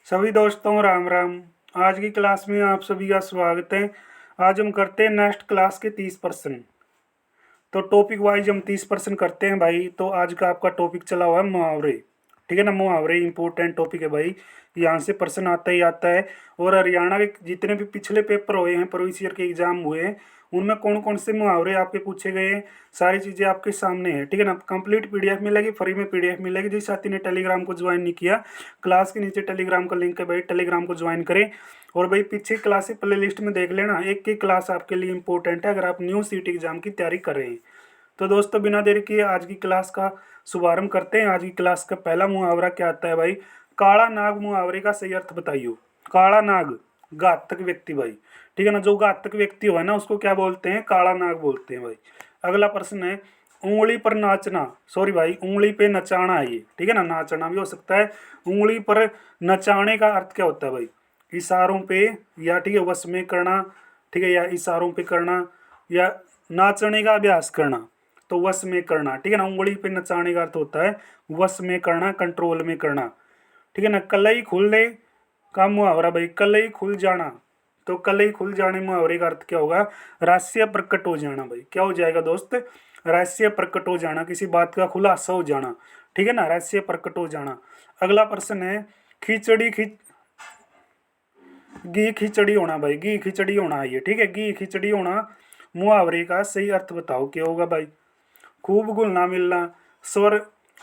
सभी दोस्तों राम राम। आज की क्लास में आप सभी का स्वागत है। आज हम करते हैं नेक्स्ट क्लास के 30%। तो टॉपिक वाइज हम 30% करते हैं भाई। तो आज का आपका टॉपिक चला हुआ है मुहावरे। ठीक है ना, मुहावरे इंपॉर्टेंट टॉपिक है भाई। यहाँ से प्रश्न आता ही आता है। और हरियाणा के जितने भी पिछले पेपर हुए हैं, प्रीवियस ईयर के एग्जाम हुए हैं, उनमें कौन कौन से मुहावरे आपके पूछे गए हैं, सारी चीज़ें आपके सामने है। ठीक है ना, कंप्लीट पीडीएफ मिलेगी, फ्री में पीडीएफ मिलेगी। जिस साथी ने टेलीग्राम को ज्वाइन नहीं किया, क्लास के नीचे टेलीग्राम का लिंक है भाई, टेलीग्राम को ज्वाइन करें। और भाई पीछे क्लास प्ले लिस्ट में देख लेना, एक एक क्लास आपके लिए इंपॉर्टेंट है अगर आप न्यू सीटी एग्जाम की तैयारी कर रहे हैं। तो दोस्तों बिना देरी किए आज की क्लास का शुभारंभ करते हैं। आज की क्लास का पहला मुहावरा क्या आता है भाई? काला नाग मुहावरे का सही अर्थ बताइयो। काला नाग घातक व्यक्ति भाई। ठीक है ना, जो घातक व्यक्ति हो है ना, उसको क्या बोलते हैं? काला नाग बोलते हैं भाई। अगला प्रश्न है, उंगली पर नाचना, सॉरी भाई उंगली पे नचाना है ये। ठीक है ना, नाचना भी हो सकता है। उंगली पर नचाने का अर्थ क्या होता है भाई? इशारों पे, या ठीक है वश में करना, ठीक है, या इशारों पे करना, या नाचने का अभ्यास करना। तो वश में करना, ठीक है ना, उंगली पे नचाने का अर्थ होता है वश में करना, कंट्रोल में करना। ठीक है ना, कलई खुलने का मुहावरा भाई, कलई खुल जाना। तो कलई खुल जाने मुहावरे का अर्थ क्या होगा? रहस्य प्रकट हो जाना भाई। क्या हो जाएगा दोस्त? रहस्य प्रकट हो जाना, किसी बात का खुलासा हो जाना। ठीक है ना, रहस्य प्रकट हो जाना। अगला प्रश्न है, खिचड़ी घी खिचड़ी होना भाई, घी खिचड़ी होना है ये। ठीक है, घी खिचड़ी होना मुहावरे का सही अर्थ बताओ क्या होगा भाई? खूब घुलना मिलना, स्वर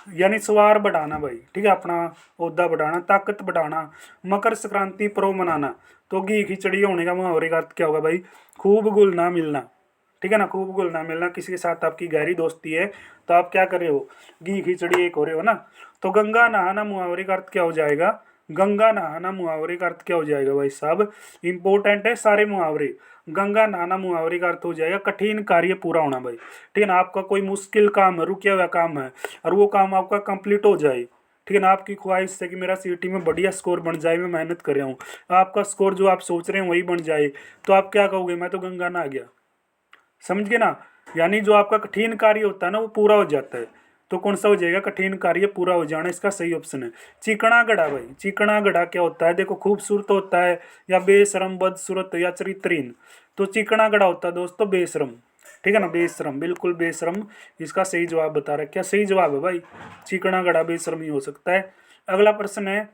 यानी स्वार बढ़ाना भाई। ठीक है, अपना ओहदा बढ़ाना, ताकत बढ़ाना, मकर संक्रांति पर्व मनाना। तो घी खिचड़ी होने का मुहावरे का अर्थ क्या होगा भाई? खूब घुलना मिलना। ठीक है ना, खूब घुलना मिलना, किसी के साथ आपकी गहरी दोस्ती है तो आप क्या कर रहे हो? घी खिचड़ी एक हो रहे हो ना। तो गंगा नहाना मुहावरे का अर्थ क्या हो जाएगा? गंगा नहाना मुहावरे का अर्थ क्या हो जाएगा भाई साहब? इंपॉर्टेंट है सारे मुहावरे। गंगा नहाना मुहावरे का अर्थ हो जाएगा कठिन कार्य पूरा होना भाई। ठीक है ना, आपका कोई मुश्किल काम है, रुकिया हुआ काम है, और वो काम आपका कंप्लीट हो जाए। ठीक है ना, आपकी ख्वाहिश है कि मेरा सीटी में बढ़िया स्कोर बन जाए, मैं मेहनत कर रहा हूँ, आपका स्कोर जो आप सोच रहे हैं वही बन जाए, तो आप क्या कहोगे? मैं तो गंगा नहा गया। समझ गए ना? यानी जो आपका कठिन कार्य होता है ना, वो पूरा हो जाता है। तो कौन सा हो जाएगा? कठिन कार्य पूरा हो जाना इसका सही ऑप्शन है। चिकना गड़ा भाई, चिकना गड़ा क्या होता है? देखो, खूबसूरत होता है, या बेशरम, बदसूरत, या चरित्रहीन। तो चिकना गड़ा होता है दोस्तों बेशरम। ठीक है ना, बेशरम, बिल्कुल बेशरम इसका सही जवाब बता रहा है। क्या सही जवाब है भाई? चिकना गड़ा बेशरम ही हो सकता है। अगला प्रश्न है,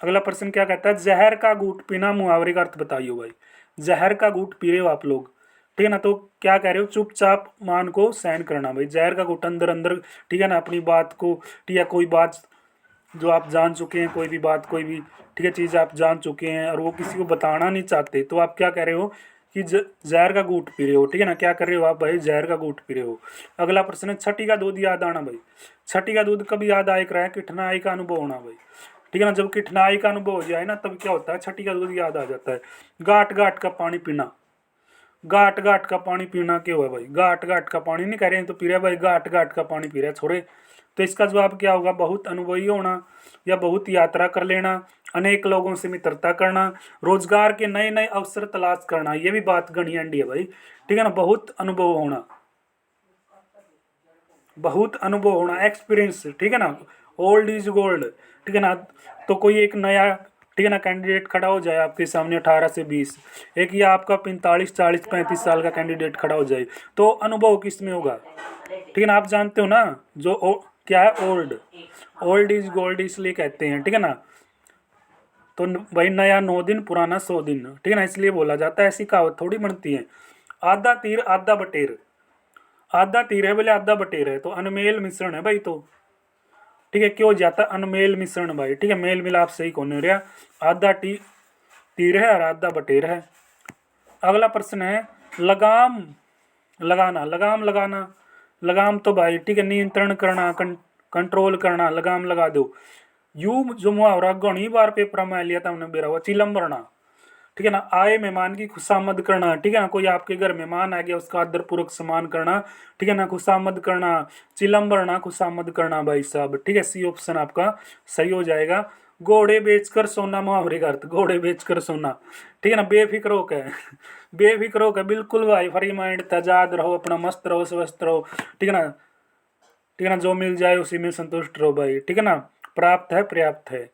अगला प्रश्न क्या कहता है? जहर का घूंट पीना मुहावरे का अर्थ बताइए भाई। जहर का घूंट पी रहे हो आप लोग, ठीक है ना, तो क्या कह रहे हो? चुपचाप मान को सहन करना भाई। जहर का घूंट अंदर अंदर, ठीक है ना, अपनी बात को, ठीक है, कोई बात जो आप जान चुके हैं, कोई भी बात, कोई भी ठीक है चीज़ आप जान चुके हैं और वो किसी को बताना नहीं चाहते, तो आप क्या कह रहे हो? कि जहर का घूंट पी रहे हो। ठीक है ना, क्या कर रहे हो आप भाई? जहर का घूंट पी रहे हो। अगला प्रश्न है, छठी का दूध याद आना भाई। छठी का दूध कब याद आए रहा है? कठिनाई का अनुभव होना भाई। ठीक है ना, जब कठिनाई का अनुभव हो जाए ना, तब क्या होता है? छठी का दूध याद आ जाता है। घाट घाट का पानी पीना, घाट घाट का पानी पीना क्यों है भाई? घाट घाट का पानी नहीं कह रहे हैं तो पी रहा है भाई, घाट घाट का पानी पी रहा है छोरे। तो इसका जवाब क्या होगा? बहुत अनुभवी होना, या बहुत यात्रा कर लेना, अनेक लोगों से मित्रता करना, रोजगार के नए नए अवसर तलाश करना। ये भी बात गणी अंडी है भाई। ठीक है ना, बहुत अनुभव होना, बहुत अनुभव होना, एक्सपीरियंस। ठीक है ना, ओल्ड इज गोल्ड। ठीक है ना, तो कोई एक नया, ठीक है ना, कैंडिडेट खड़ा हो जाए आपके सामने 18 से 20, एक या आपका 45 40 35 साल का कैंडिडेट खड़ा हो जाए, तो अनुभव किस में होगा? ठीक है ना, आप जानते हो ना, जो क्या है? ओल्ड, ओल्ड इज गोल्ड इसलिए कहते हैं। ठीक है ना, तो भाई नया 9 दिन, पुराना 100 दिन। ठीक है ना, इसलिए बोला जाता है, ऐसी कहावत थोड़ी बनती है। आधा तीर आधा बटेर, आधा तीर है बोले आधा बटेर है, तो अनमेल मिश्रण है भाई। तो ठीक है, क्यों हो जाता अनमेल मिश्रण भाई? ठीक है, मेल मिलाप सही कौन हो रहा? आधा तीर है और आधा बटेर है। अगला प्रश्न है, लगाम लगाना, लगाम लगाना, लगाम तो भाई ठीक है, नियंत्रण करना, कंट्रोल करना, लगाम लगा दो। यू जो मुहावरा घनी बार पेपर में लिया था हमने, बेरा हुआ चिलम भरना। ठीक है ना, आए मेहमान की खुशामद करना। ठीक है ना, कोई आपके घर मेहमान आ गया, उसका आदरपूर्वक सम्मान करना। ठीक है ना, खुशामद करना, चिलम भरना, खुशामद करना भाई साहब। ठीक है, सी ऑप्शन आपका सही हो जाएगा। घोड़े बेचकर सोना मुहावरे का अर्थ, घोड़े बेचकर सोना। ठीक है ना, बेफिक्र होकर बेफिक्र होकर, बिल्कुल भाई फ्री माइंड, तजाद रहो, अपना मस्त रहो, स्वस्थ रहो। ठीक है ना, ठीक है ना, जो मिल जाए उसी में संतुष्ट रहो भाई। ठीक है ना, प्राप्त है पर्याप्त है।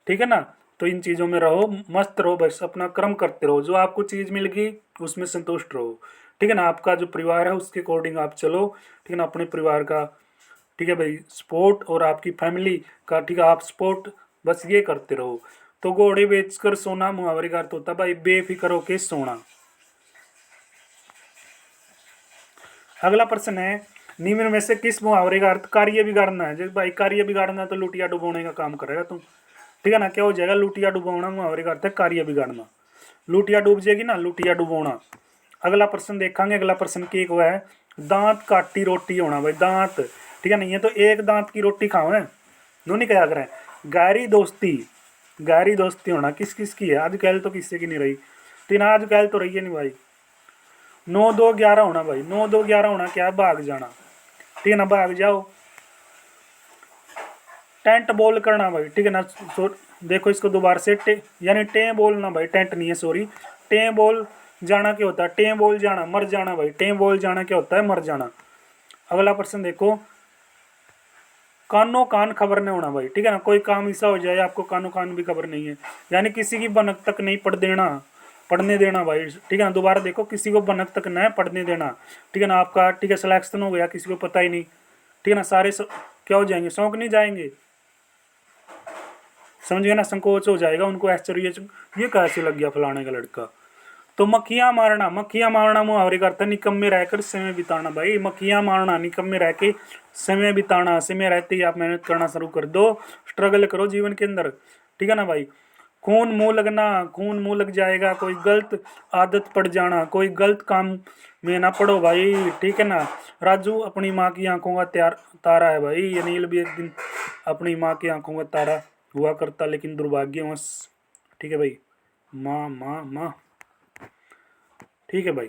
ठीक है ना, तो इन चीज़ों में रहो, मस्त रहो, बस अपना कर्म करते रहो, जो आपको चीज़ मिल गई उसमें संतुष्ट रहो, ठीक है ना। आपका जो परिवार है उसके अकॉर्डिंग आप चलो, ठीक है ना। अपने परिवार का, ठीक है भाई, सपोर्ट, और आपकी फैमिली का, ठीक है, आप सपोर्ट बस ये करते रहो। तो घोड़े बेचकर सोना मुहावरे का अर्थ होता है भाई बेफिक्र होके सोना। अगला प्रश्न है, निम्न में से किस मुहावरे का अर्थ कार्य बिगाड़ना है। जब भाई कार्य बिगाड़ना है तो लुटिया डुबोने का काम करेगा तुम, ठीक है ना। क्या हो जाएगा, लुटिया डुबोना मुहावरे का अर्थ है कार्य बिगाड़ना। लुटिया डूब जाएगी ना, लुटिया डुबोना। अगला प्रश्न देखेंगे, अगला प्रश्न की हुआ है, दांत काटी रोटी होना। भाई दांत, ठीक है, नहीं है तो एक दांत की रोटी खाओ है, नो नहीं क्या करें। गहरी दोस्ती, गहरी दोस्ती होना किस किस की है, आजकल तो किसी की नहीं रही, तीन आजकल तो रही है नहीं भाई। 9 2 11 होना भाई, 9 2 11 होना क्या है, भाग जाना, ठीक है ना, भाग जाओ। टेंट बॉल करना भाई, ठीक है ना। देखो इसको दोबारा से, यानी टे बोलना भाई, टेंट नहीं है सॉरी, टे बोल जाना क्या होता है, टे बोल जाना मर जाना भाई, टे बोल जाना क्या होता है, मर जाना। अगला प्रश्न देखो, कानो कान खबर नहीं होना भाई, ठीक है ना। कोई काम ऐसा हो जाए आपको कानो कान भी खबर नहीं है, यानी किसी की बनक तक नहीं पढ़ने देना भाई, ठीक है ना। दोबारा देखो, किसी को बनक तक न पढ़ने देना, ठीक है ना। आपका, ठीक है, सिलेक्शन हो गया, किसी को पता ही नहीं, ठीक है ना। सारे क्या हो जाएंगे, शौक नहीं जाएंगे, समझ गए ना, संकोच हो जाएगा उनको, आश्चर्य, ये कैसे लग गया फलाने का लड़का। तो मक्खियां मारना, मक्खियां मारना मुहावरे का अर्थ है निकम्मे रहकर समय बिताना भाई। मक्खियां मारना, निकम्मे रह के समय बिताना, समय रहते ही आप मेहनत करना शुरू कर दो, स्ट्रगल करो जीवन के अंदर, ठीक है ना भाई। खून मुंह लगना, खून मुंह लग जाएगा, कोई गलत आदत पड़ जाना, कोई गलत काम में ना पड़ो भाई, ठीक है ना। राजू अपनी माँ की आंखों का तारा है भाई, अनिल भी एक दिन अपनी माँ की आंखों का तारा हुआ करता, लेकिन दुर्भाग्यवश, ठीक है भाई, माँ माँ माँ, ठीक है भाई।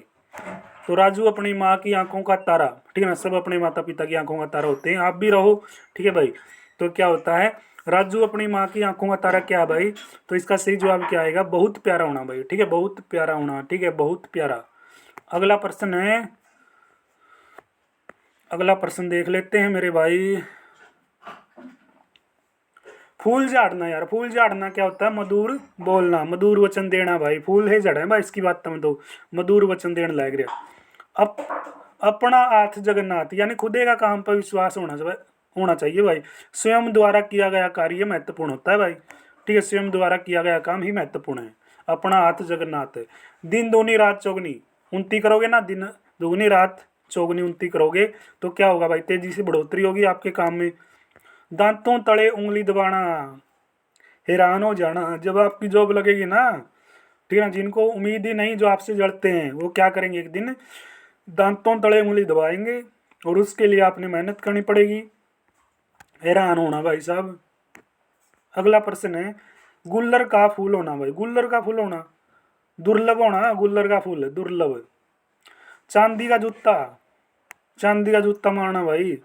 तो राजू अपनी माँ की आंखों का तारा, ठीक है ना, सब अपने माता पिता की आंखों का तारा होते हैं, आप भी रहो, ठीक है भाई। तो क्या होता है, राजू अपनी माँ की आंखों का तारा क्या है भाई, तो इसका सही जवाब क्या आएगा, बहुत प्यारा होना भाई, ठीक है, बहुत प्यारा होना, ठीक है, बहुत प्यारा। अगला प्रश्न है, अगला प्रश्न देख लेते हैं मेरे भाई। फूल झाड़ना यार, फूल झाड़ना क्या होता है, मधुर बोलना, मधुर वचन देना भाई। फूल है जड़ है भाई, इसकी बात में तो मधुर वचन देने लग रहा। अब अपना हाथ जगन्नाथ, यानी खुदे का काम पर विश्वास होना चाहिए भाई। स्वयं द्वारा किया गया कार्य महत्वपूर्ण होता है भाई, ठीक है, स्वयं द्वारा किया गया काम ही महत्वपूर्ण है। अपना हाथ जगन्नाथ है। दिन दूनी रात चौगनी उनती करोगे ना, दिन दुगनी रात चौगनी उनती करोगे तो क्या होगा भाई, तेजी से बढ़ोतरी होगी आपके काम में। दांतों तले उंगली दबाना, हैरान हो जाना जब आपकी जॉब लगेगी ना, ठीक है ना। जिनको उम्मीद ही नहीं, जो आपसे जड़ते हैं, वो क्या करेंगे, एक दिन दांतों तले उंगली दबाएंगे, और उसके लिए आपने मेहनत करनी पड़ेगी। हैरान होना भाई साहब। अगला प्रश्न है, गुल्लर का फूल होना भाई, गुल्लर का फूल होना, दुर्लभ होना, गुल्लर का फूल दुर्लभ। चांदी का जूता, चांदी का जूता मारना भाई,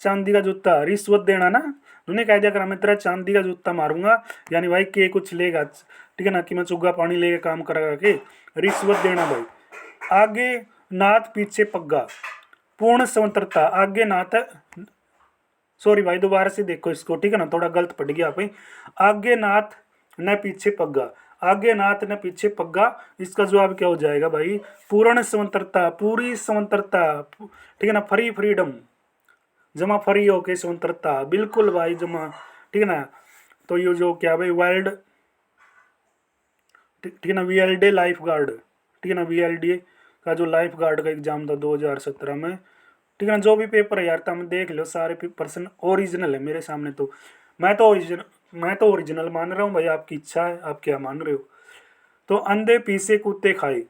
चांदी का जूता, रिश्वत देना ना, उन्होंने कह दिया कर मैं तेरा चांदी का जूता मारूंगा, यानी भाई के कुछ लेगा, ठीक है ना, कि मैं चुग्गा पानी लेके काम करेगा के, रिश्वत देना भाई। आगे नाथ पीछे पग्गा, पूर्ण स्वतंत्रता, आगे नाथ, सॉरी भाई दोबारा से देखो इसको, ठीक है ना, थोड़ा गलत पड़ गया भाई। आगे नाथ न पीछे पग्गा, आगे नाथ न पीछे पग्गा, इसका जवाब क्या हो जाएगा भाई, पूर्ण स्वतंत्रता, पूरी स्वतंत्रता, ठीक है ना, फ्री फ्रीडम, जमा फ्री होके स्वतंत्रता, बिल्कुल भाई जमा, ठीक है ना। तो ये जो क्या भाई, वर्ल्ड, ठीक है ना, वीएलडी लाइफ गार्ड, ठीक है ना, वीएलडी का जो लाइफ गार्ड का एग्जाम था 2017 में, ठीक है ना, जो भी पेपर है यार तुम देख लो, सारे पर्सन ओरिजिनल है मेरे सामने। तो मैं तो ओरिजिनल मान रहा हूँ भाई, आपकी इच्छा है आप क्या मान रहे हो। तो अंधे पीसे कुत्ते खाए,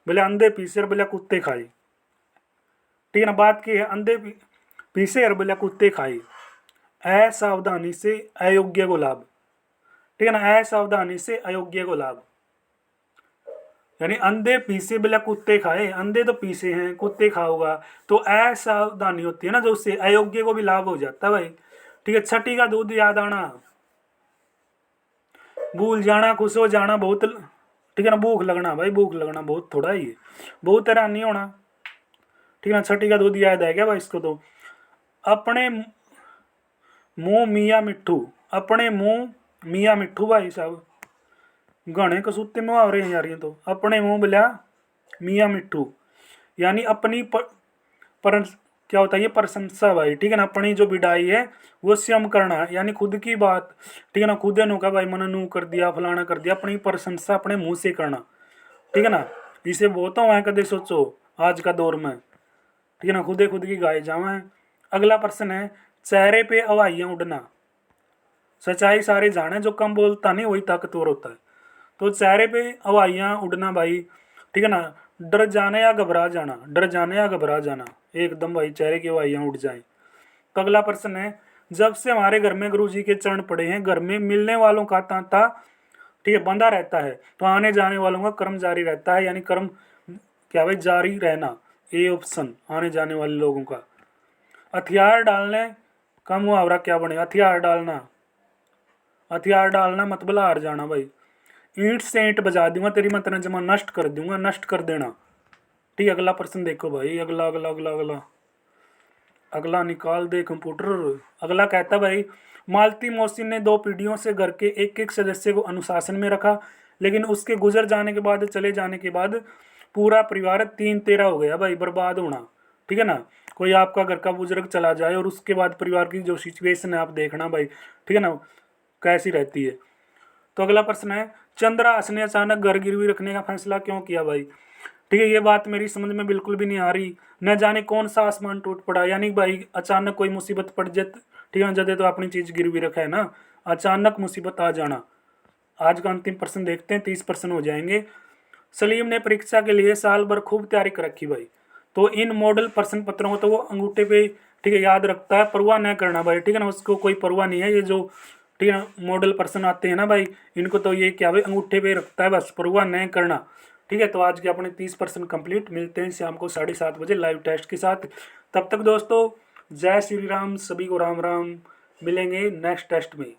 बोले अंधे पीसे और बोले कुत्ते खाए, ठीक है ना। बात की है, अंधे पीसे और बोले कुत्ते खाए, असावधानी से अयोग्य को लाभ, ठीक है ना, असावधानी से अयोग्य को लाभ, यानी अंधे पीसे बिला कुत्ते खाए, अंधे तो पीसे हैं, कुत्ते खाओगा तो असावधानी होती है ना, जो उससे अयोग्य को भी लाभ हो जाता है भाई, ठीक है। छठी का दूध याद आना, भूल जाना, खुश हो जाना बहुत, ठीक है ना। भूख लगना भाई, भूख लगना बहुत थोड़ा ही है, बहुत हैरान नहीं होना, ठीक है ना। छठी का दूध याद है क्या भाई इसको। तो अपने मुंह मियाँ मिट्ठू, अपने मुंह मियाँ मिट्ठू भाई साहब, गाने कसूते मुहावरे हैं यार ये तो। अपने मुंह बिल्या मियाँ मिट्ठू, यानी अपनी पर क्या होता है ये प्रशंसा भाई, ठीक है ना। अपनी जो बिडाई है वो स्वयं करना है, यानी खुद की बात, ठीक है ना। खुद नु का भाई मैंने नू कर दिया फलाना कर दिया, अपनी प्रशंसा अपने मुंह से करना, ठीक है ना। इसे बोलता हूँ कदे सोचो आज का दौर में, ठीक है ना, खुदे खुद की गाय जावा। अगला प्रश्न है, चेहरे पे हवाइयाँ उड़ना। सच्चाई सारे जाने, जो कम बोलता नहीं वही ताकतवर होता है। तो चेहरे पे हवाइयाँ उड़ना भाई, ठीक है ना। डर जाना या घबरा जाना, डर जाना या घबरा जाना, एकदम भाई चेहरे की हवाइयाँ उड़ जाएं। तो अगला प्रश्न है, जब से हमारे घर में गुरु जी के चरण पड़े हैं, घर में मिलने वालों का तांता, ठीक है, बंधा रहता है, तो आने जाने वालों का कर्म जारी रहता है, यानी कर्म क्या भाई जारी रहना, ए ऑप्शन आने जाने वाले लोगों का। हथियार डालने का मुहावरा क्या बनेगा? हथियार डालना, हथियार डालना मतलब हार जाना भाई। ईंट से ईंट बजा दूंगा, तेरी मैं तर्जमा नष्ट कर दूंगा, नष्ट कर देना। ठीक है, अगला प्रश्न देखो भाई, अगला अगला अगला अगला अगला निकाल दे कंप्यूटर। अगला कहता भाई, मालती मौसी ने 2 पीढ़ियों से घर के एक एक सदस्य को अनुशासन में रखा, लेकिन उसके गुजर जाने के बाद, चले जाने के बाद पूरा परिवार 3-13 हो गया भाई, बर्बाद होना। ठीक है ना, कोई आपका घर का बुजुर्ग चला जाए और उसके बाद परिवार की जो सिचुएशन है आप देखना भाई, ठीक है ना, कैसी रहती है। तो अगला प्रश्न है, चंद्रहास ने अचानक घर गिरवी रखने का फैसला क्यों किया भाई? ठीक है, ये बात मेरी समझ में बिल्कुल भी नहीं आ रही। न जाने कौन सा आसमान टूट पड़ा, यानी भाई अचानक कोई मुसीबत पड़ जाए, ठीक है ना, जदे तो अपनी चीज गिरवी रखा है ना, अचानक मुसीबत आ जाना। आज का अंतिम प्रश्न देखते हैं, 30% हो जाएंगे। सलीम ने परीक्षा के लिए साल भर खूब तैयारी कर रखी भाई, तो इन मॉडल प्रश्न पत्रों को तो वो अंगूठे पे, ठीक है, याद रखता है, परवाह न करना भाई, ठीक है ना, उसको कोई परवाह नहीं है। ये जो, ठीक है ना, मॉडल प्रश्न आते हैं ना भाई, इनको तो ये क्या भाई अंगूठे पे रखता है, बस परवाह न करना। ठीक है, तो आज के अपने 30% कंप्लीट। मिलते हैं शाम को 7:30 बजे लाइव टेस्ट के साथ। तब तक दोस्तों, जय श्री राम, सभी को राम राम। मिलेंगे नेक्स्ट टेस्ट में।